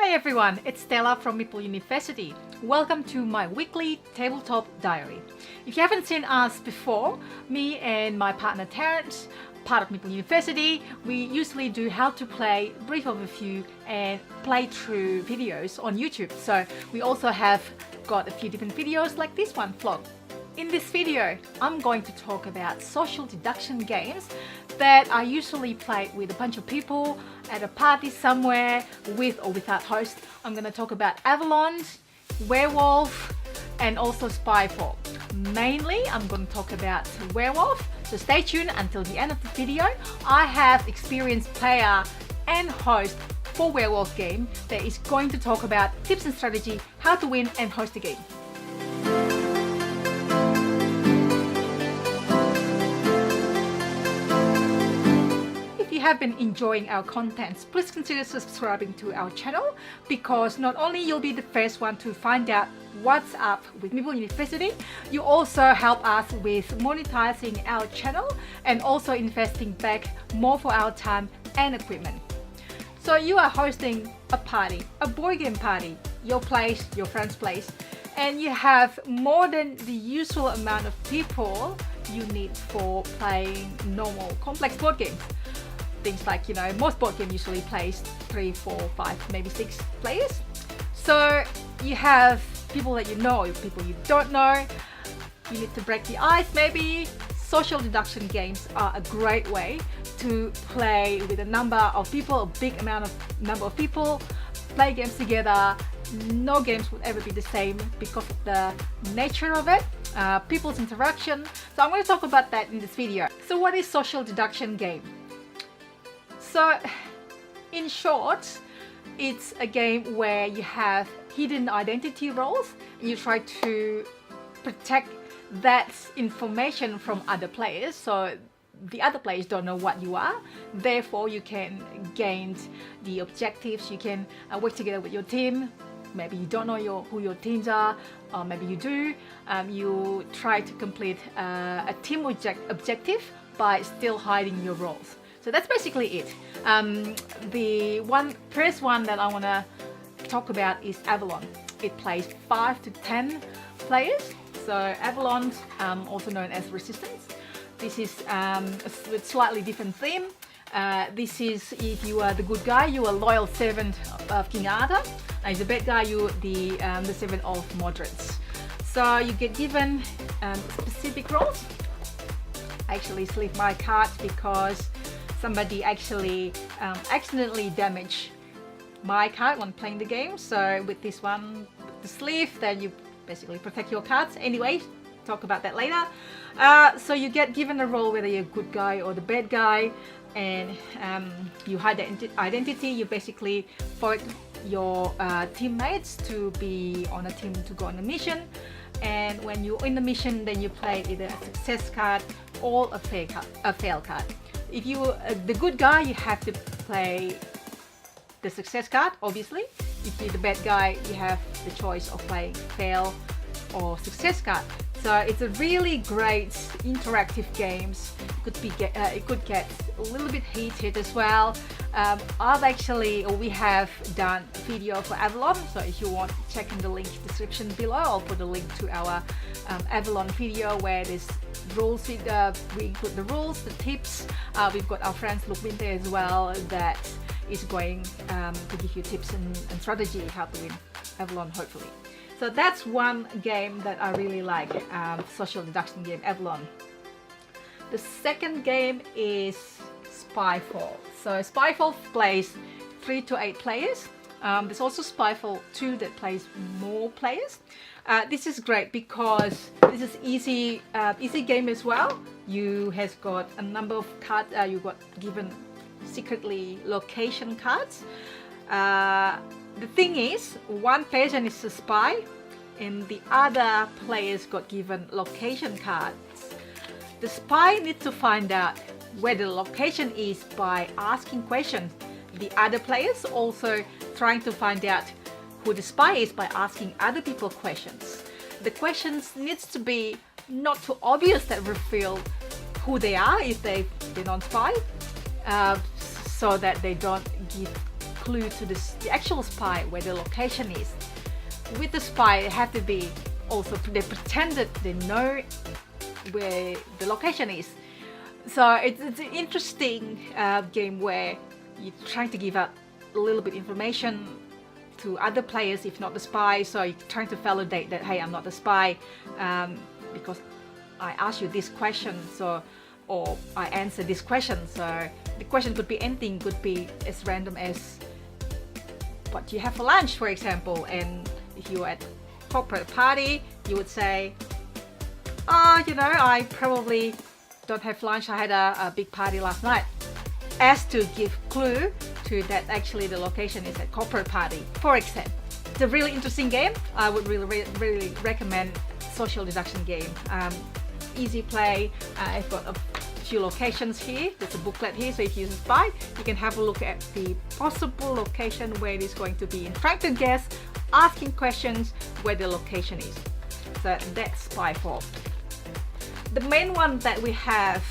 Hi everyone, it's Stella from Meeple University. Welcome to my weekly tabletop diary. If you haven't seen us before, me and my partner Tarrant, part of Meeple University, we usually do how to play, brief overview and playthrough videos on YouTube. So we also have got a few different videos like this one vlog. In this video, I'm going to talk about social deduction games that are usually played with a bunch of people at a party somewhere, with or without host. I'm going to talk about Avalon, Werewolf, and also Spyfall. Mainly, I'm going to talk about Werewolf, so stay tuned until the end of the video. I have experienced player and host for Werewolf game that is going to talk about tips and strategy, how to win and host the game. If you have been enjoying our contents, please consider subscribing to our channel, because not only you'll be the first one to find out what's up with Meeple University, you also help us with monetizing our channel and also investing back more for our time and equipment. So you are hosting a party, a board game party, your place, your friend's place, and you have more than the usual amount of people you need for playing normal complex board games. Things like, you know, most board game usually plays 3, 4, 5, maybe 6 players. So you have people that you know, people you don't know. You need to break the ice maybe. Social deduction games are a great way to play with a number of people, a big number of people, play games together. No games would ever be the same because of the nature of it, people's interaction. So I'm going to talk about that in this video. So what is social deduction game? So, in short, it's a game where you have hidden identity roles and you try to protect that information from other players, so the other players don't know what you are. Therefore, you can gain the objectives, you can work together with your team. Maybe you don't know who your teams are, or maybe you do. You try to complete a team objective by still hiding your roles. So that's basically it. The first one that I want to talk about is Avalon. It plays 5 to 10 players. So Avalon, also known as Resistance. This is with slightly different theme. This is if you are the good guy, you are loyal servant of King Arthur. And if the bad guy, you the servant of moderates. So you get given specific roles. I actually sleeve my card because somebody actually accidentally damaged my card when playing the game. So with this one, the sleeve, then you basically protect your cards. Anyway, talk about that later. So you get given a role whether you're a good guy or the bad guy, and you hide the identity. You basically force your teammates to be on a team to go on a mission. And when you're in the mission, then you play either a success card or a fail card. If you're the good guy, you have to play the success card, obviously. If you're the bad guy, you have the choice of playing fail or success card. So it's a really great interactive games. It could get a little bit heated as well. We have done a video for Avalon, so if you want, check in the link description below. I'll put a link to our Avalon video where there's rules. We include the rules, the tips. We've got our friends Luke Winter as well that is going to give you tips and strategy how to win Avalon, hopefully. So that's one game that I really like, social deduction game, Avalon. The second game is Spyfall. So Spyfall plays 3 to 8 players. There's also Spyfall 2 that plays more players. This is great because this is easy game as well. You has got a number of cards. You got given secretly location cards. The thing is, one person is a spy and the other players got given location cards. The spy needs to find out where the location is by asking questions. The other players also trying to find out who the spy is by asking other people questions. The questions needs to be not too obvious that reveal who they are if they're non-spy, so that they don't give clue to the actual spy where the location is. With the spy, it have to be also they pretended they know where the location is. So it's an interesting game where you're trying to give out a little bit information to other players, if not the spy. So you're trying to validate that, hey, I'm not the spy because I asked you this question, or I answered this question. So the question could be anything, could be as random as what do you have for lunch, for example. And if you're at a corporate party, you would say, oh, you know, I probably don't have lunch, I had a big party last night, as to give clue to that actually the location is at corporate party, for example. It's a really interesting game. I would really recommend social deduction game. Easy play. I've got a few locations here. There's a booklet here, so if you use Spy, you can have a look at the possible location where it is going to be and trying to guess, asking questions where the location is. So that's Spyfall. The main one that we have,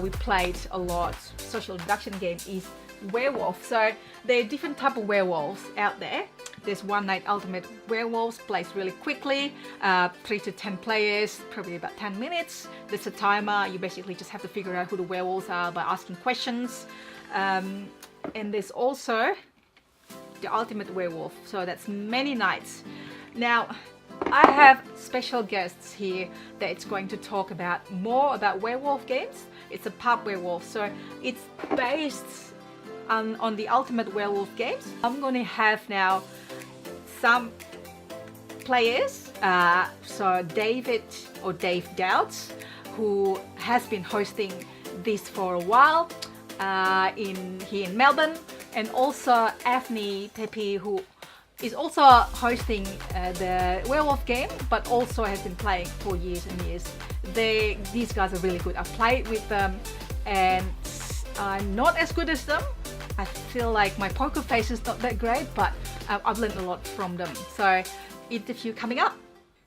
we played a lot, social deduction game, is Werewolf. So there are different type of werewolves out there. There's One Night Ultimate Werewolves, plays really quickly, 3 to 10 players, probably about 10 minutes. There's a timer. You basically just have to figure out who the werewolves are by asking questions. And there's also the Ultimate Werewolf. So that's many nights. Now, I have special guests here that's going to talk about more about werewolf games. It's a pub werewolf, so it's based on the Ultimate Werewolf games. I'm going to have now some players, so Dave Douds, who has been hosting this for a while here in Melbourne, and also Avni Pepe, who is also hosting the Werewolf game, but also has been playing for years and years. These guys are really good. I've played with them and I'm not as good as them. I feel like my poker face is not that great, but I've learned a lot from them. So interview coming up.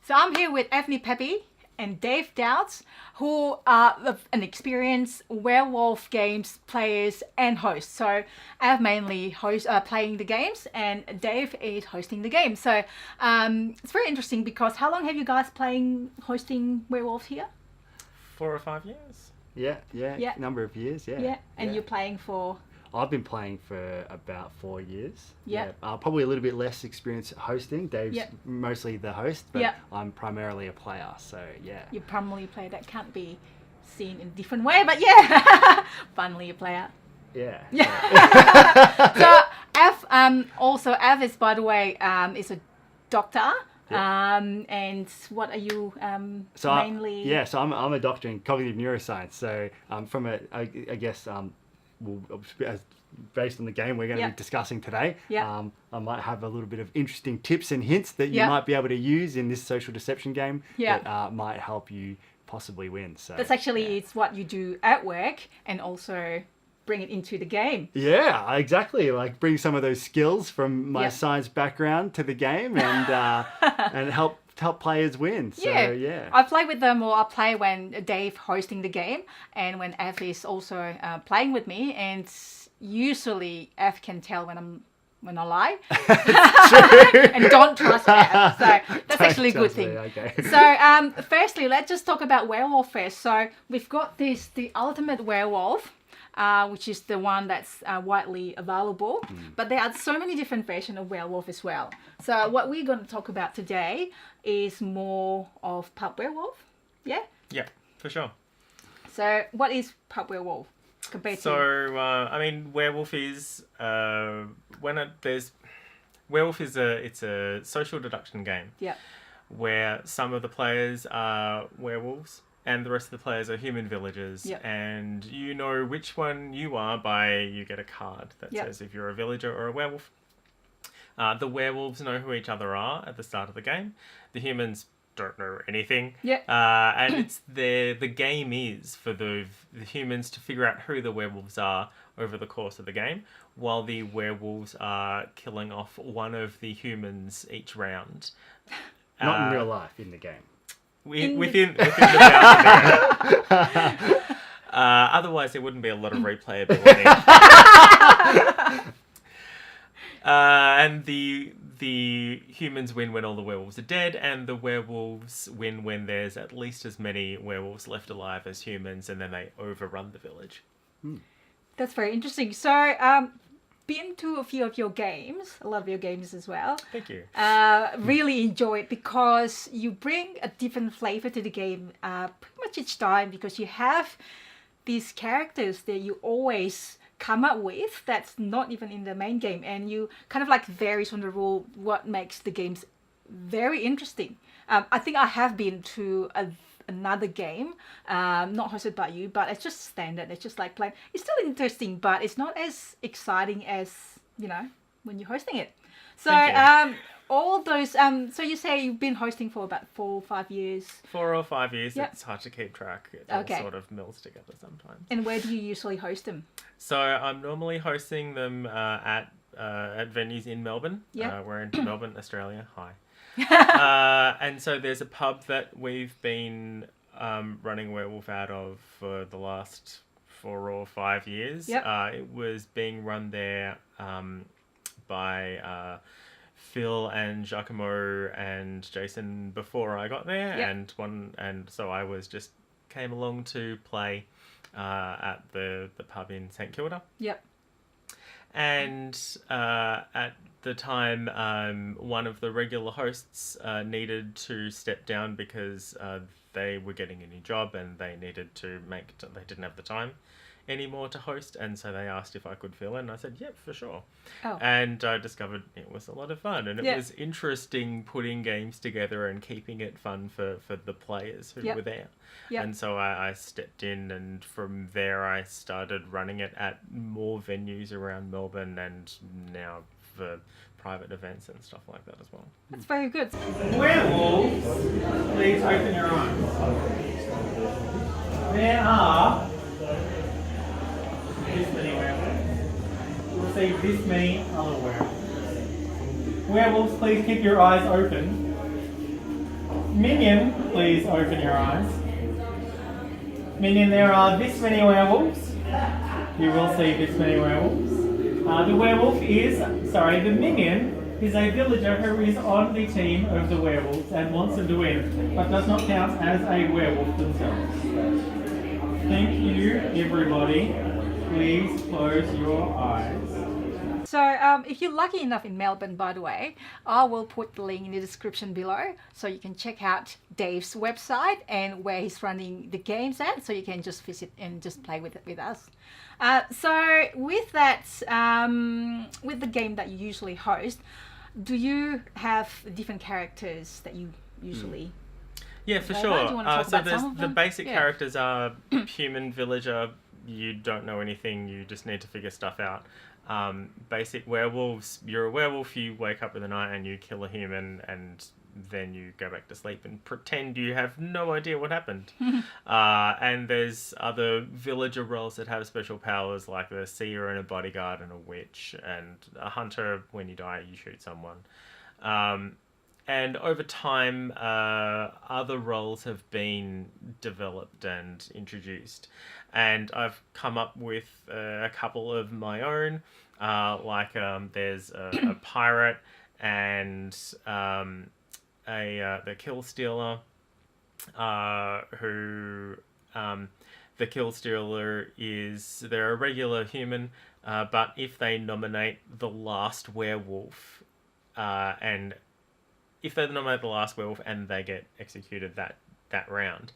So I'm here with Avni Pepe and Dave Douds, who are an experienced werewolf games players and hosts. So I've mainly playing the games, and Dave is hosting the game. So it's very interesting because how long have you guys hosting Werewolf here? 4 or 5 years. Yeah. Number of years, yeah. Yeah, and you're playing for? I've been playing for about 4 years. Yeah. Probably a little bit less experience hosting. Dave's mostly the host, but I'm primarily a player, so yeah. You're primarily a player. That can't be seen in a different way, but yeah. Finally a player. Yeah. So Av is, by the way, is a doctor. And what are you mainly? So I'm a doctor in cognitive neuroscience. So based on the game we're going to be discussing today, I might have a little bit of interesting tips and hints that you might be able to use in this social deception game that might help you possibly win. So that's actually it's what you do at work and also bring it into the game. Yeah, exactly. Like bring some of those skills from my science background to the game and and help players win. So I play with them, or I play when Dave hosting the game and when Av is also playing with me, and usually Av can tell when I lie. And don't trust Av. So that's actually a good thing. Okay. So firstly, let's just talk about Werewolf first. So we've got the Ultimate Werewolf, which is the one that's widely available. But there are so many different versions of Werewolf as well. So what we're going to talk about today is more of pub werewolf. Yeah? Yeah, for sure. So what is pub werewolf compared to? So, werewolf is werewolf is a social deduction game. Yeah. Where some of the players are werewolves and the rest of the players are human villagers. Yep. And you know which one you are you get a card that says if you're a villager or a werewolf. The werewolves know who each other are at the start of the game. The humans don't know anything. Yeah. And it's the game is for the humans to figure out who the werewolves are over the course of the game, while the werewolves are killing off one of the humans each round. Not in real life, in the game. Within the boundary. Otherwise, there wouldn't be a lot of replayability. And the humans win when all the werewolves are dead, and the werewolves win when there's at least as many werewolves left alive as humans, and then they overrun the village. That's very interesting. So, been to a few of your games, a lot of your games as well. Thank you. Really enjoy it because you bring a different flavor to the game pretty much each time, because you have these characters that you always come up with that's not even in the main game, and you kind of like varies on the rule, what makes the games very interesting. I think I have been to another game, not hosted by you, but it's just standard. It's just like playing. It's still interesting, but it's not as exciting as, you know, when you're hosting it. So all those so you say you've been hosting for about 4 or 5 years. 4 or 5 years. Yep. It's hard to keep track. It all Okay. sort of mills together sometimes. And where do you usually host them? So I'm normally hosting them at venues in Melbourne. Yeah. We're in Melbourne, Australia. Hi. And so there's a pub that we've been running Werewolf out of for the last 4 or 5 years. Yep. It was being run there by Phil and Giacomo and Jason before I got there, Yep. and so I came along to play at the pub in St Kilda. Yep. And at the time, one of the regular hosts needed to step down because they were getting a new job and they needed to they didn't have the time anymore to host, and so they asked if I could fill in. I said, yep, for sure. Oh. And I discovered it was a lot of fun, and it Yeah. was interesting putting games together and keeping it fun for the players who Yep. were there. Yep. And so I stepped in, and from there I started running it at more venues around Melbourne, and now for private events and stuff like that as well. That's very good. Werewolves, please open your eyes. There are this many werewolves. You'll see this many other werewolves. Werewolves, please keep your eyes open. Minion, please open your eyes. Minion, there are this many werewolves. You will see this many werewolves. The minion is a villager who is on the team of the werewolves and wants them to win, but does not count as a werewolf themselves. Thank you, everybody. Please close your eyes. So if you're lucky enough in Melbourne, by the way, I will put the link in the description below so you can check out Dave's website and where he's running the games at, so you can just visit and just play with us. So with that, with the game that you usually host, do you have different characters that you usually... Yeah, for Okay, sure. do you wanna talk So about some of the them? basic Yeah. characters are human villager. You don't know anything. You just need to figure stuff out. Basic werewolves. You're a werewolf. You wake up in the night and you kill a human, and then you go back to sleep and pretend you have no idea what happened. And there's other villager roles that have special powers, like a seer and a bodyguard and a witch and a hunter. When you die, you shoot someone. And over time, other roles have been developed and introduced. And I've come up with a couple of my own, there's a pirate and the kill stealer, who the kill stealer is, they're a regular human, but if they nominate the last werewolf, and they get executed that round,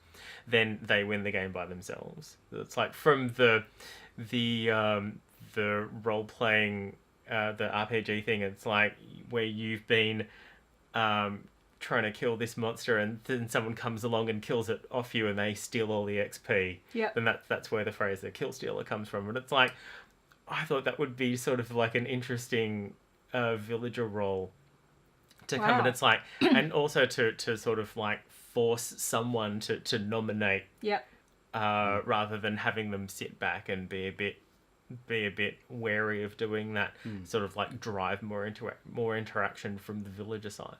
then they win the game by themselves. It's like from the role playing, the RPG thing. It's like where you've been trying to kill this monster, and then someone comes along and kills it off you, and they steal all the XP. Yeah. Then that's where the phrase "the kill stealer" comes from. And it's like, I thought that would be sort of like an interesting villager role to come, and it's like, and also to sort of like force someone to nominate, rather than having them sit back and be a bit wary of doing that, sort of like drive more interaction from the villager side.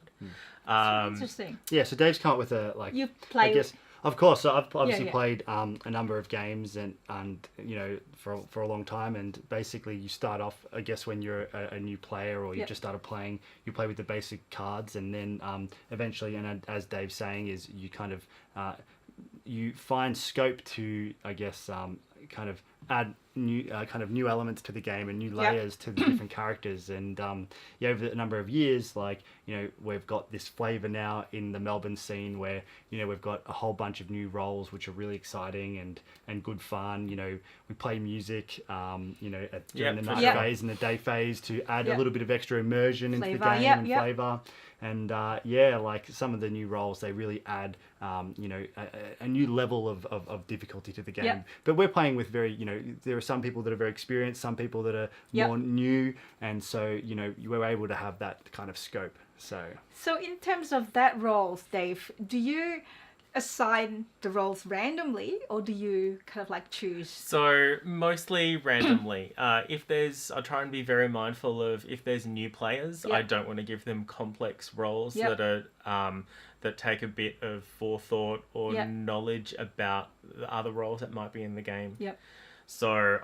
Interesting. Yeah, so Dave's come up with You play. Of course, so I've obviously played a number of games and you know for a long time, and basically you start off, I guess, when you're a new player or you just started playing, you play with the basic cards, and then eventually, and as Dave's saying, is you kind of you find scope to, I guess, kind of add new elements to the game and new layers to the different characters. And over a number of years, like, you know, we've got this flavor now in the Melbourne scene where, you know, we've got a whole bunch of new roles which are really exciting and good fun. You know, we play music, you know, during the night phase and the day phase to add a little bit of extra immersion into the game and flavor. And like some of the new roles, they really add, you know, a new level of difficulty to the game. Yep. But we're playing with very, you know, there are some people that are very experienced, some people that are more new. And so, you know, you were able to have that kind of scope. So in terms of that roles, Dave, do you assign the roles randomly, or do you kind of like choose? So mostly randomly. I try and be very mindful of if there's new players, I don't want to give them complex roles that are that take a bit of forethought or knowledge about the other roles that might be in the game. Yep. So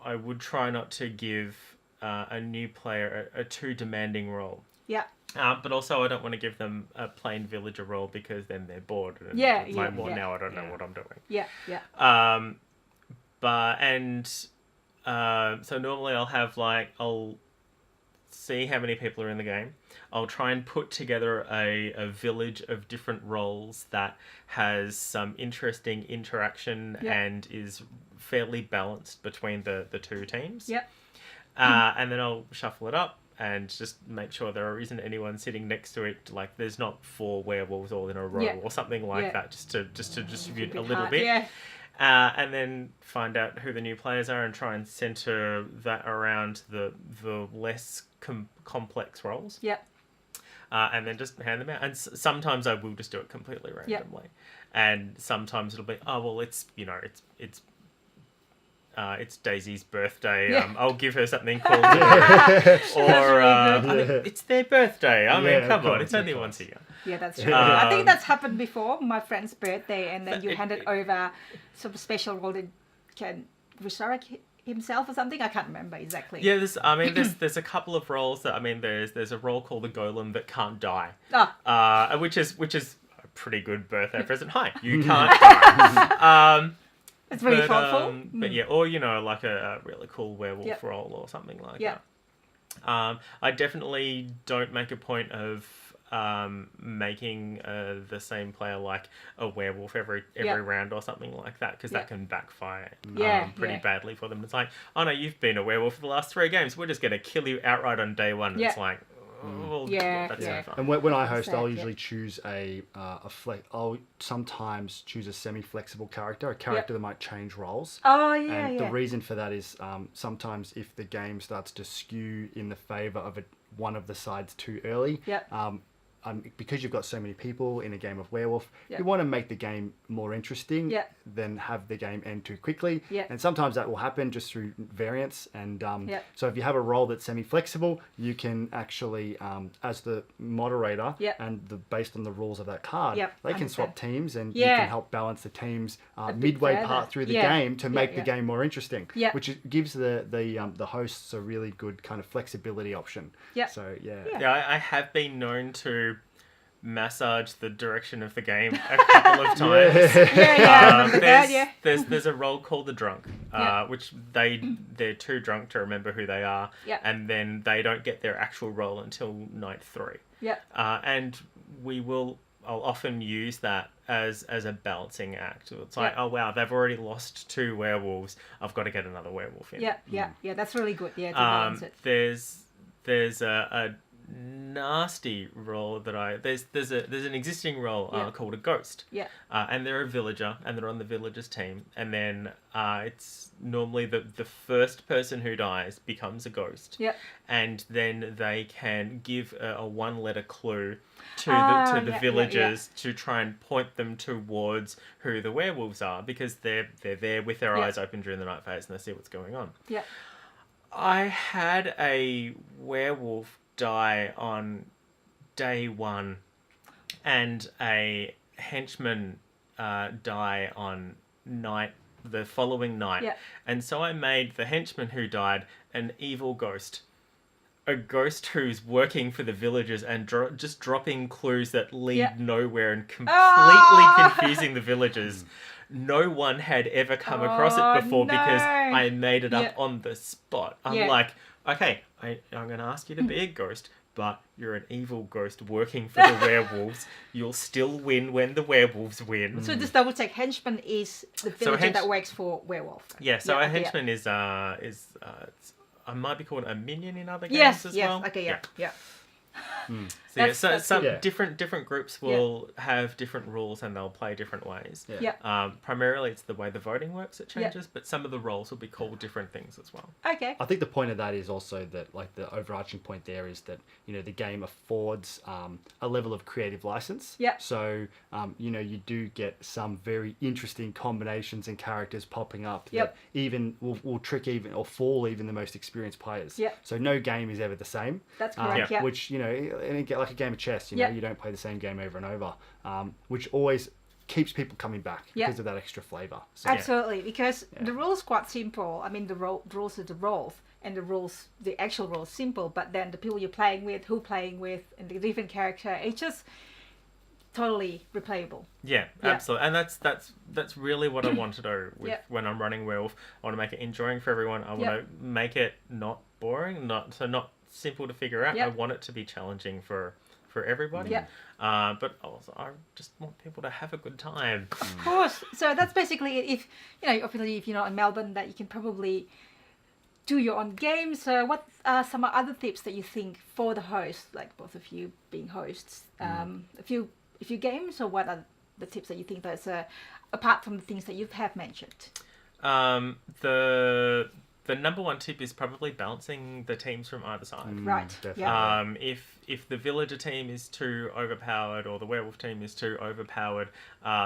I would try not to give a new player a too demanding role. Yeah. But also I don't want to give them a plain villager role because then they're bored. And now I don't know what I'm doing. Yeah, yeah. So normally I'll see how many people are in the game. I'll try and put together a village of different roles that has some interesting interaction and is fairly balanced between the two teams. Yep. And then I'll shuffle it up and just make sure there isn't anyone sitting next to it. Like there's not 4 werewolves all in a row or something like that, just to distribute a little bit. Yeah. And then find out who the new players are and try and center that around the less complex roles. Yep. And then just hand them out. And sometimes I will just do it completely randomly. And sometimes it'll be, it's Daisy's birthday. Yeah. I'll give her something cool to do. Or it's their birthday. I mean, come on, it's only once a year. Yeah, that's true. I think that's happened before, my friend's birthday, and then you handed over some special role that can resurrect himself or something. I can't remember exactly. Yeah, there's a couple of roles that, there's a role called the Golem that can't die. Which is a pretty good birthday present. Hi, you can't die. It's really thoughtful. But yeah, or, you know, like a really cool werewolf role or something like that. I definitely don't make a point of making the same player like a werewolf every round or something like that, because that can backfire pretty badly for them. It's like, oh no, you've been a werewolf for the last 3 games. We're just going to kill you outright on day 1. It's like, that's no fun. And when I host, I'll usually choose I'll sometimes choose a semi-flexible character, a character that might change roles. And the reason for that is sometimes if the game starts to skew in the favor of one of the sides too early, because you've got so many people in a game of Werewolf, you want to make the game more interesting than have the game end too quickly. And sometimes that will happen just through variance. And so if you have a role that's semi-flexible, you can actually, as the moderator and based on the rules of that card, they can swap teams and you can help balance the teams midway part through the game to make the game more interesting, which gives the hosts a really good kind of flexibility option. So I have been known to massage the direction of the game a couple of times. There's a role called the Drunk, which they're too drunk to remember who they are, and then they don't get their actual role until night 3. And I'll often use that as a balancing act. It's like, oh wow, they've already lost 2 werewolves. I've got to get another werewolf in. Yeah, that's really good. Yeah, to balance it. There's a nasty role that there's an existing role called a ghost, and they're a villager and they're on the villager's team, and then it's normally the first person who dies becomes a ghost, and then they can give a 1-letter clue to the villagers to try and point them towards who the werewolves are, because they're there with their eyes open during the night phase and they see what's going on. I had a werewolf die on day 1, and a henchman die on the following night. Yeah. And so I made the henchman who died an evil ghost. A ghost who's working for the villagers and just dropping clues that lead nowhere and completely confusing the villagers. No one had ever come across it before because I made it up on the spot. I'm like, okay, I'm going to ask you to be a ghost, but you're an evil ghost working for the werewolves. You'll still win when the werewolves win. So just double check, henchman is the villager that works for werewolf. Yeah, so a henchman is I might be called a minion in other games as well. Okay, yeah. So some different groups will have different rules and they'll play different ways. Primarily, it's the way the voting works that changes, but some of the roles will be called different things as well. Okay. I think the point of that is also that, like, the overarching point there is that, you know, the game affords a level of creative license. Yeah. So, you know, you do get some very interesting combinations and characters popping up that even will trick even or fool even the most experienced players. Yeah. So no game is ever the same. That's correct. Which, you know, like a game of chess, you know, you don't play the same game over and over, which always keeps people coming back because of that extra flavour. So, absolutely, because the rules quite simple. I mean, the rules are the roles, and the actual rules simple, but then the people you're playing with, and the different character, it's just totally replayable. Yeah, absolutely. And that's really what I want to do with when I'm running Werewolf. I want to make it enjoying for everyone. I want to make it not boring, not simple to figure out. I want it to be challenging for everybody. But also I just want people to have a good time. Of course. So that's basically it. If you know, obviously, if you're not in Melbourne, that you can probably do your own games. So what are some other tips that you think for the host, like both of you being hosts, a few games, or what are the tips that you think that's apart from the things that you have mentioned? The number one tip is probably balancing the teams from either side. Right. Definitely. If the villager team is too overpowered or the werewolf team is too overpowered,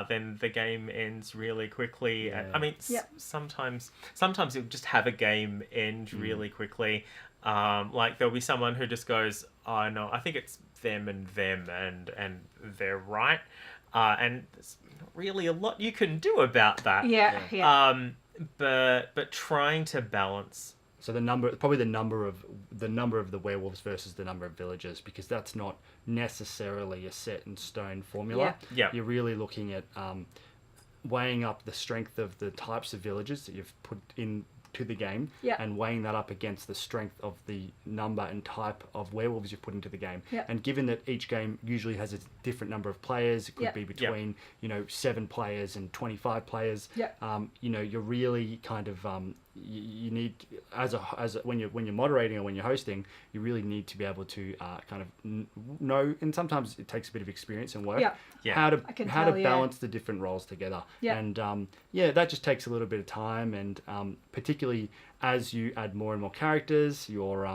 then the game ends really quickly. And, I mean, sometimes you'll just have a game end really quickly. Like there'll be someone who just goes, "Oh no, I think it's them and they're right," and there's not really a lot you can do about that. But trying to balance. So the number of the werewolves versus the number of villagers, because that's not necessarily a set in stone formula. You're really looking at weighing up the strength of the types of villagers that you've put in to the game and weighing that up against the strength of the number and type of werewolves you've put into the game. And given that each game usually has a different number of players, it could be between 7 players and 25 players. You know, you're really kind of you need when you're moderating or when you're hosting, you really need to be able to kind of know, and sometimes it takes a bit of experience and work how to balance the different roles together. And that just takes a little bit of time, and particularly as you add more and more characters, your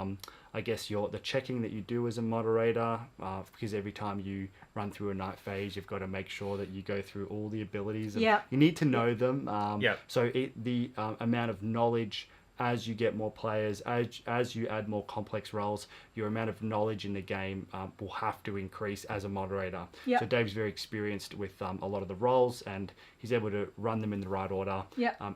the checking that you do as a moderator, because every time you run through a night phase, you've got to make sure that you go through all the abilities. You need to know them. So the amount of knowledge as you get more players, as you add more complex roles, your amount of knowledge in the game will have to increase as a moderator. So Dave's very experienced with a lot of the roles, and he's able to run them in the right order,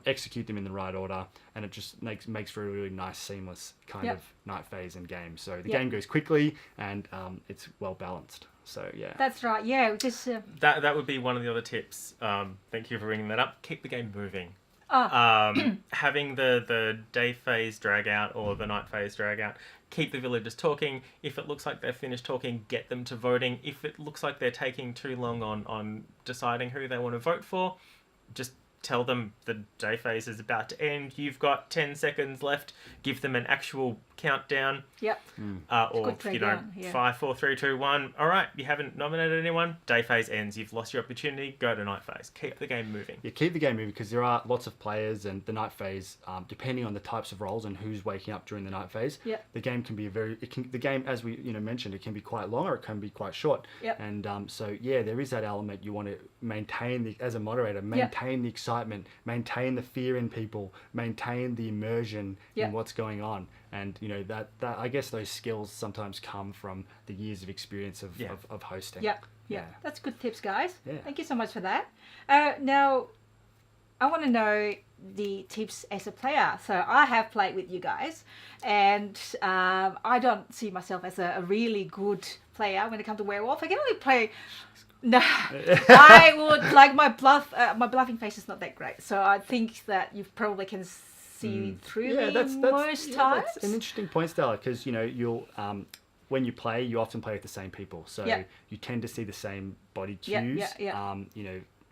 execute them in the right order, and it just makes for a really nice, seamless kind of night phase and game. So the game goes quickly, and it's well balanced. So that's right. Just that would be one of the other tips. Thank you for bringing that up. Keep the game moving. Having the day phase drag out or the night phase drag out, keep the villagers talking. If it looks like they've finished talking, get them to voting. If it looks like they're taking too long on deciding who they want to vote for, just tell them the day phase is about to end. You've got 10 seconds left. Give them an actual countdown. Or 5, 4, 3, 2, 1. All right, you haven't nominated anyone. Day phase ends. You've lost your opportunity. Go to night phase. Keep the game moving. Keep the game moving, because there are lots of players, and the night phase, depending on the types of roles and who's waking up during the night phase, the game can be the game, as we mentioned, it can be quite long or it can be quite short. And there is that element you want to maintain as a moderator, maintain the excitement, maintain the fear in people, maintain the immersion in what's going on. and that I guess those skills sometimes come from the years of experience of hosting. Yeah, that's good tips, guys. Yeah. Thank you so much for that. Now, I want to know the tips as a player. So I have played with you guys, and I don't see myself as a really good player when it comes to Werewolf. I can only play. No, I would like my bluffing face is not that great. So I think that you probably can see through me most times. That's an interesting point, Stella, because you'll when you play, you often play with the same people, so you tend to see the same body cues.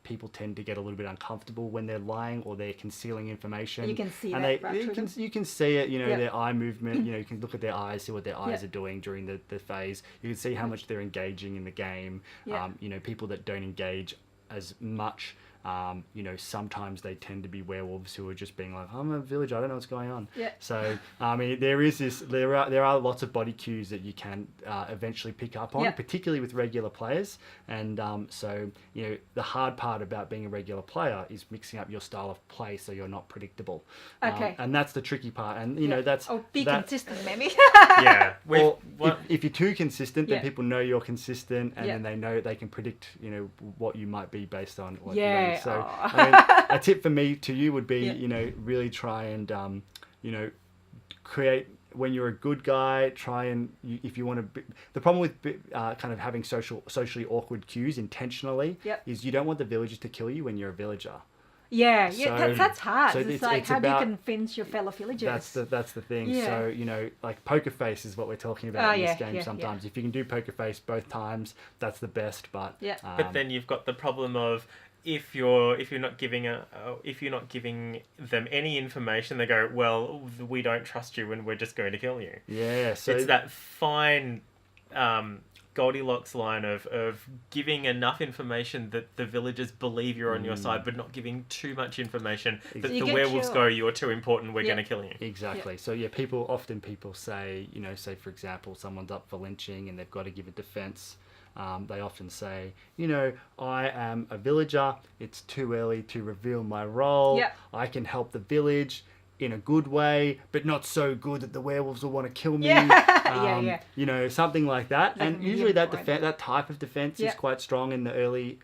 People tend to get a little bit uncomfortable when they're lying or they're concealing information. You can see and that. You can see it. Their eye movement. You can look at their eyes, see what their eyes are doing during the phase. You can see how much they're engaging in the game. People that don't engage as much. Sometimes they tend to be werewolves who are just being like, I'm a villager, I don't know what's going on. Yeah. So, there are lots of body cues that you can eventually pick up on, particularly with regular players. And the hard part about being a regular player is mixing up your style of play so you're not predictable. Okay. And that's the tricky part. And, that's... Oh, be consistent, maybe. Yeah. If you're too consistent, then people know you're consistent, and then they know they can predict, what you might be based on what you're doing. So a tip for me to you would be, really try and, create, when you're a good guy, try and, if you want to, the problem with kind of having socially awkward cues intentionally is you don't want the villagers to kill you when you're a villager. That's hard. So it's like, how do you convince your fellow villagers? That's the thing. Yeah. So, like poker face is what we're talking about in this game sometimes. If you can do poker face both times, that's the best. But then you've got the problem of if you're not giving them any information, they go, well, we don't trust you and we're just going to kill you. Yeah. So it's that fine Goldilocks line of giving enough information that the villagers believe you're on your side, but not giving too much information that the werewolves go, you're too important, we're going to kill you. Exactly. Yeah. So people say, say for example, someone's up for lynching and they've got to give a defense. They often say, I am a villager. It's too early to reveal my role. Yeah. I can help the village in a good way, but not so good that the werewolves will want to kill me. Something like that. And usually that type of defense is quite strong in the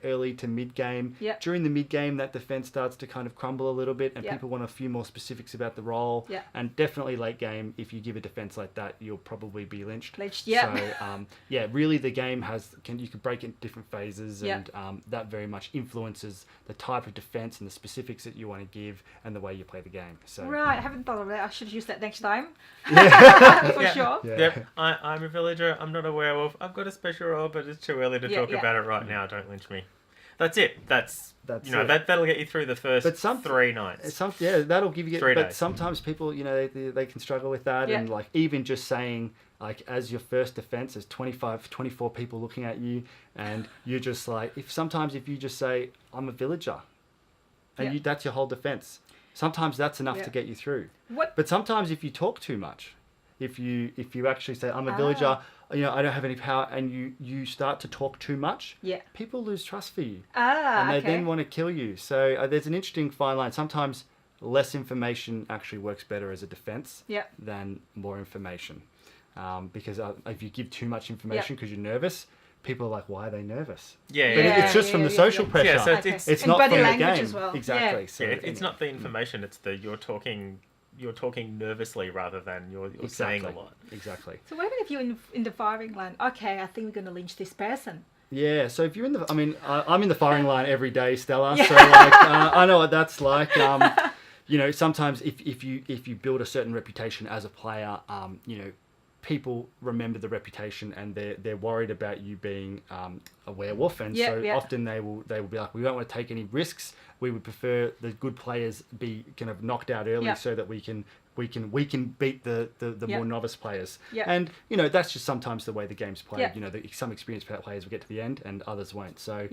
early to mid game. Yeah. During the mid game, that defense starts to kind of crumble a little bit, and people want a few more specifics about the role. Yeah. And definitely late game, if you give a defense like that, you'll probably be lynched. Yeah. So really the game you can break it into different phases, and that very much influences the type of defense and the specifics that you want to give and the way you play the game. So. Right, I haven't thought of that. I should use that next time. Sure. Yeah. Yep, I'm a villager. I'm not a werewolf. I've got a special role, but it's too early to talk about it right now. Don't lynch me. That's it. That's it. That'll get you through the first 3 nights. That'll give you. 3 days. But sometimes people, they can struggle with that, and like even just saying like as your first defense, there's 24 people looking at you, and you're just like if you just say I'm a villager, and that's your whole defense. Sometimes that's enough to get you through. But sometimes if you talk too much, if you actually say I'm a villager, I don't have any power, and you start to talk too much, people lose trust for you, and they then want to kill you. So there's an interesting fine line. Sometimes less information actually works better as a defense than more information, because if you give too much information because you're nervous, people are like, why are they nervous? But it's just from the social pressure. Yeah, so it's not from the game. As well. Exactly. Yeah. So it's not the information. It's the you're talking nervously rather than you're saying a lot. Exactly. So what about if you're in the firing line? Okay, I think we're going to lynch this person. Yeah. So if you're I'm in the firing line every day, Stella. So I know what that's like. Sometimes if you build a certain reputation as a player, people remember the reputation, and they're worried about you being a werewolf, and often they will be like, we don't want to take any risks. We would prefer the good players be kind of knocked out early so that we can beat the more novice players. And that's just sometimes the way the game's played. Some experienced players will get to the end and others won't. So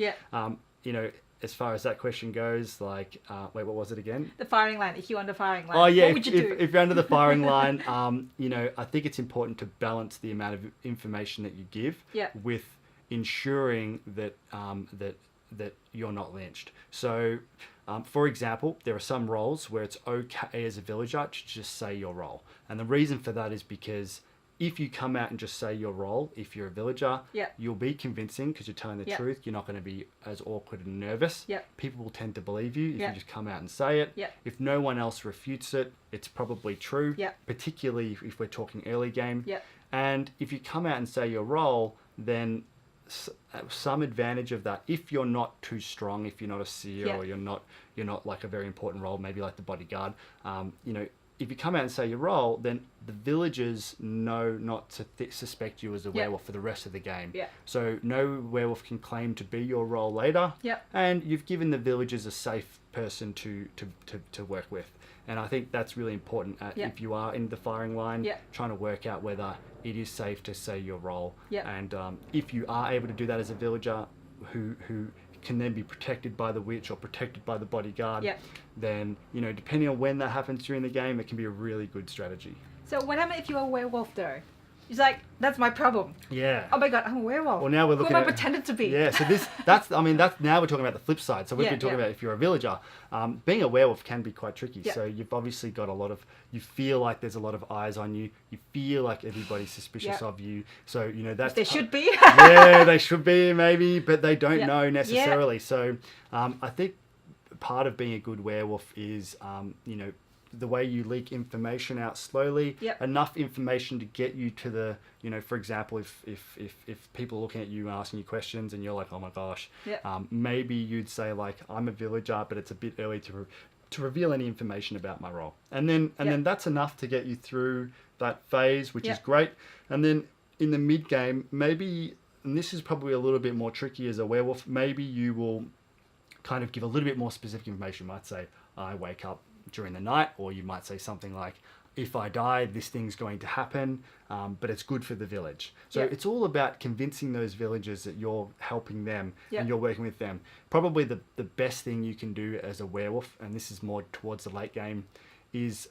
as far as that question goes, wait, what was it again? The firing line. If you're on the firing line, what would you do? If you're under the firing line, I think it's important to balance the amount of information that you give with ensuring that that you're not lynched. So For example, there are some roles where it's okay as a villager to just say your role. And the reason for that is because if you come out and just say your role, if you're a villager, you'll be convincing because you're telling the truth. You're not going to be as awkward and nervous. People will tend to believe you if you just come out and say it. If no one else refutes it, it's probably true, particularly if we're talking early game. And if you come out and say your role, then some advantage of that, if you're not too strong, if you're not a seer or you're not like a very important role, maybe like the bodyguard, if you come out and say your role, then the villagers know not to suspect you as a werewolf for the rest of the game. So no werewolf can claim to be your role later. And you've given the villagers a safe person to work with. And I think that's really important if you are in the firing line, trying to work out whether it is safe to say your role. And if you are able to do that as a villager who can then be protected by the witch or protected by the bodyguard, then, depending on when that happens during the game, it can be a really good strategy. So what happens if you're a werewolf though? It's like, that's my problem. Oh my god, I'm a werewolf. Well, now we're looking Who am I pretended to be? So that's now we're talking about the flip side. So we've been talking about if you're a villager. Being a werewolf can be quite tricky. So you've obviously got you feel like there's a lot of eyes on you. You feel like everybody's suspicious of you. So, that's... They should be. They should be maybe, but they don't know necessarily. So I think part of being a good werewolf is, the way you leak information out slowly, enough information to get you to the, for example, if people are looking at you and asking you questions and you're like, oh my gosh, maybe you'd say like, I'm a villager, but it's a bit early to reveal any information about my role. And then that's enough to get you through that phase, which is great. And then in the mid game, maybe, and this is probably a little bit more tricky as a werewolf, maybe you will kind of give a little bit more specific information. You might say, I wake up during the night, or you might say something like, if I die, this thing's going to happen, but it's good for the village. So it's all about convincing those villagers that you're helping them and you're working with them. Probably the best thing you can do as a werewolf, and this is more towards the late game, is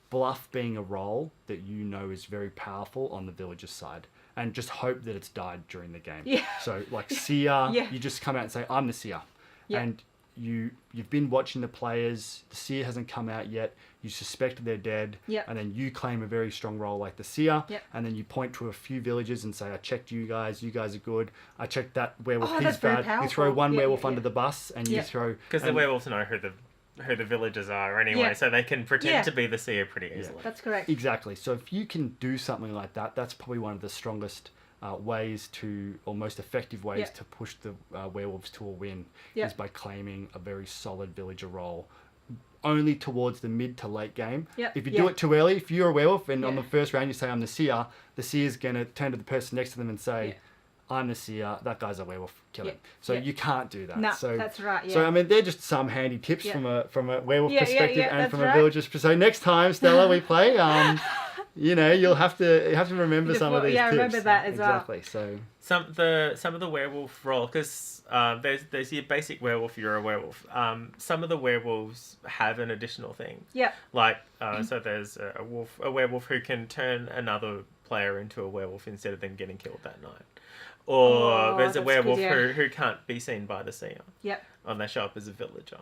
bluff being a role that is very powerful on the villager's side, and just hope that it's died during the game. So like seer, you just come out and say, I'm the seer. And you've been watching the players, the seer hasn't come out yet, you suspect they're dead, and then you claim a very strong role like the seer, and then you point to a few villagers and say, I checked you guys are good, I checked that werewolf, he's bad. You throw one werewolf under the bus, and you throw... Because the werewolves know who the villagers are anyway, so they can pretend to be the seer pretty easily. That's correct. Exactly. So if you can do something like that, that's probably one of the strongest ways or most effective ways to push the werewolves to a win, is by claiming a very solid villager role only towards the mid to late game. If you do it too early, if you're a werewolf and on the first round you say I'm the seer's going to turn to the person next to them and say, I'm the seer, that guy's a werewolf, kill him. So you can't do that. No, so that's right. So I mean, they're just some handy tips from a werewolf perspective and from a villager's perspective. So next time, Stella, we play, you'll have to remember some of these tips. Yeah, remember that as well. Exactly. So some of the werewolf role, because there's your basic werewolf, you're a werewolf. Some of the werewolves have an additional thing. Like so there's a werewolf who can turn another player into a werewolf instead of them getting killed that night. Or there's a werewolf who can't be seen by the seer. And they show up as a villager.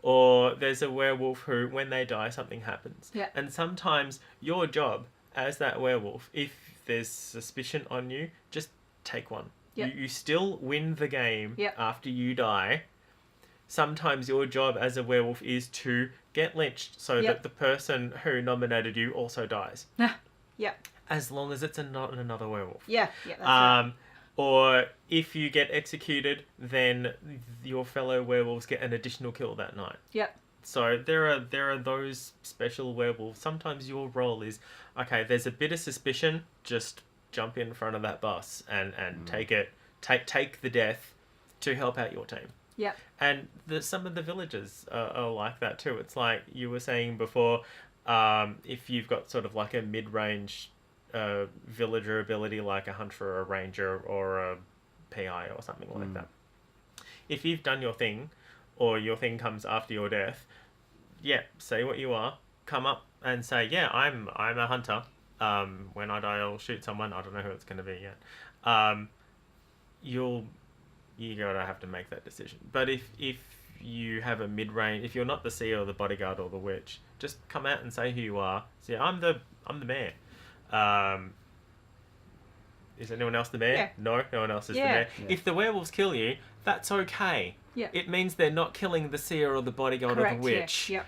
Or there's a werewolf who, when they die, something happens. And sometimes your job as that werewolf, if there's suspicion on you, just take one. You still win the game after you die. Sometimes your job as a werewolf is to get lynched so that the person who nominated you also dies. As long as it's not another werewolf. That's right. Or if you get executed, then your fellow werewolves get an additional kill that night. So there are those special werewolves. Sometimes your role is, okay, there's a bit of suspicion, just jump in front of that bus and take the death to help out your team. And some of the villagers are like that too. It's like you were saying before, if you've got sort of like a mid-range villager ability like a hunter or a ranger or a PI or something like that. If you've done your thing, or your thing comes after your death, say what you are, come up and say, I'm a hunter. When I die, I'll shoot someone. I don't know who it's going to be yet. You're going to have to make that decision. But if you have a mid-range, if you're not the seer or the bodyguard or the witch, just come out and say who you are. Say, I'm the mayor. Is anyone else the mayor? Yeah. No one else is the mayor. Yeah. If the werewolves kill you, that's okay. Yeah. It means they're not killing the seer or the bodyguard or the witch. Yeah.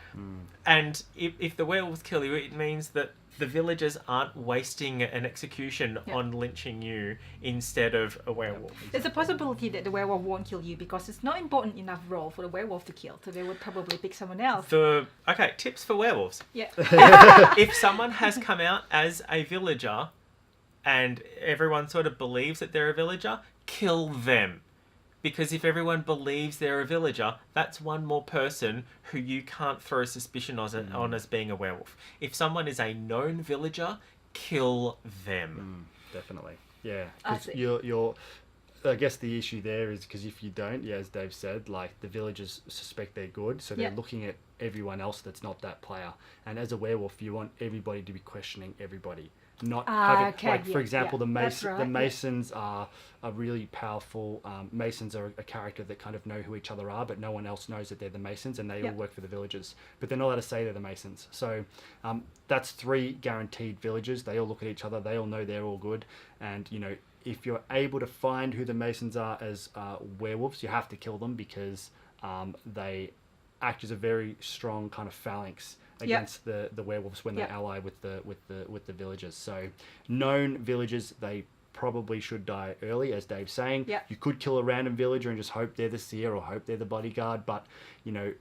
And if the werewolves kill you, it means that the villagers aren't wasting an execution on lynching you instead of a werewolf. There's a possibility that the werewolf won't kill you because it's not important enough role for the werewolf to kill, so they would probably pick someone else. Okay, tips for werewolves. Yeah. If someone has come out as a villager and everyone sort of believes that they're a villager, kill them. Because if everyone believes they're a villager, that's one more person who you can't throw suspicion on as being a werewolf. If someone is a known villager, kill them. Definitely. Yeah. Because you're I guess the issue there is because if you don't, as Dave said, like the villagers suspect they're good, so they're looking at everyone else that's not that player. And as a werewolf, you want everybody to be questioning everybody. Not having, for example, the Masons are really powerful. Masons are a character that kind of know who each other are, but no one else knows that they're the Masons, and they all work for the villagers. But they're not allowed to say they're the Masons. So that's 3 guaranteed villagers. They all look at each other. They all know they're all good. And, you know, if you're able to find who the Masons are as werewolves, you have to kill them because they act as a very strong kind of phalanx against the werewolves when they ally with the villagers. So known villagers, they probably should die early, as Dave's saying. You could kill a random villager and just hope they're the seer or hope they're the bodyguard, but you know,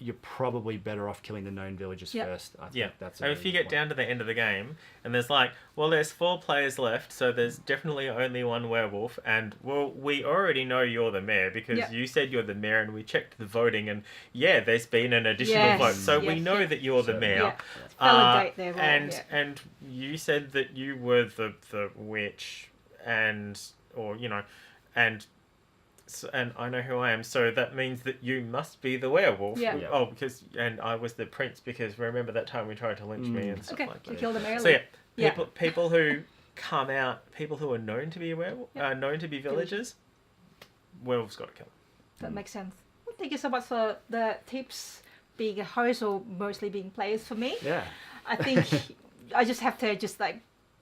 you're probably better off killing the known villagers first. I think that's so if you get down to the end of the game and there's like, well, there's 4 players left, so there's definitely only one werewolf, and well, we already know you're the mayor because you said you're the mayor, and we checked the voting, and there's been an additional vote, so we know that you're the mayor. Validate their role, and you said that you were the witch, and I know who I am, so that means that you must be the werewolf. Oh, because I was the prince because remember that time we tried to lynch me and stuff like that. You killed them early. So people who come out, people who are known to be a werewolf, known to be villagers, werewolves got to kill them. That makes sense. Well, thank you so much for the tips, being a host or mostly being players for me. I think I just have to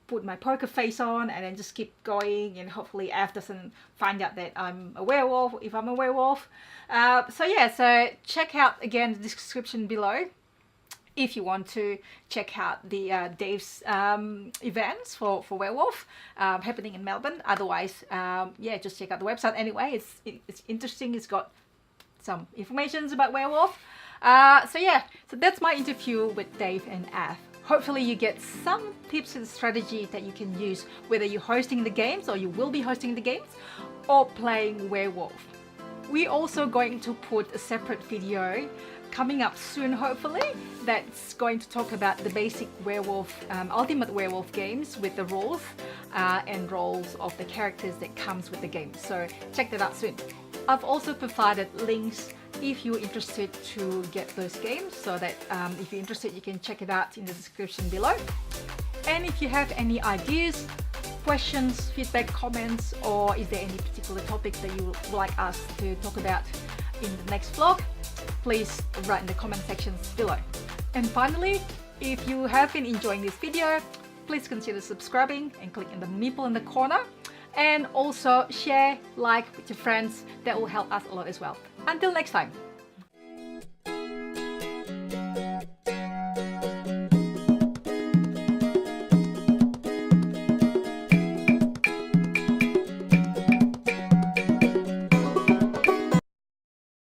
put my poker face on and then just keep going, and hopefully Av doesn't find out that I'm a werewolf if I'm a werewolf. So check out again the description below if you want to check out the Dave's events for Werewolf happening in Melbourne. Otherwise, just check out the website anyway. It's interesting. It's got some information about Werewolf. So that's my interview with Dave and Av. Hopefully you get some tips and strategy that you can use whether you're hosting the games or you will be hosting the games or playing Werewolf. We're also going to put a separate video coming up soon, hopefully, that's going to talk about the basic Werewolf, Ultimate Werewolf games with the rules and roles of the characters that comes with the game. So check that out soon. I've also provided links if you're interested to get those games, so that if you're interested you can check it out in the description below. And if you have any ideas, questions, feedback, comments, or is there any particular topic that you would like us to talk about in the next vlog, please write in the comment sections below. And finally, if you have been enjoying this video, please consider subscribing and click on the Meeple in the corner, and also share, like with your friends. That will help us a lot as well. Until next time.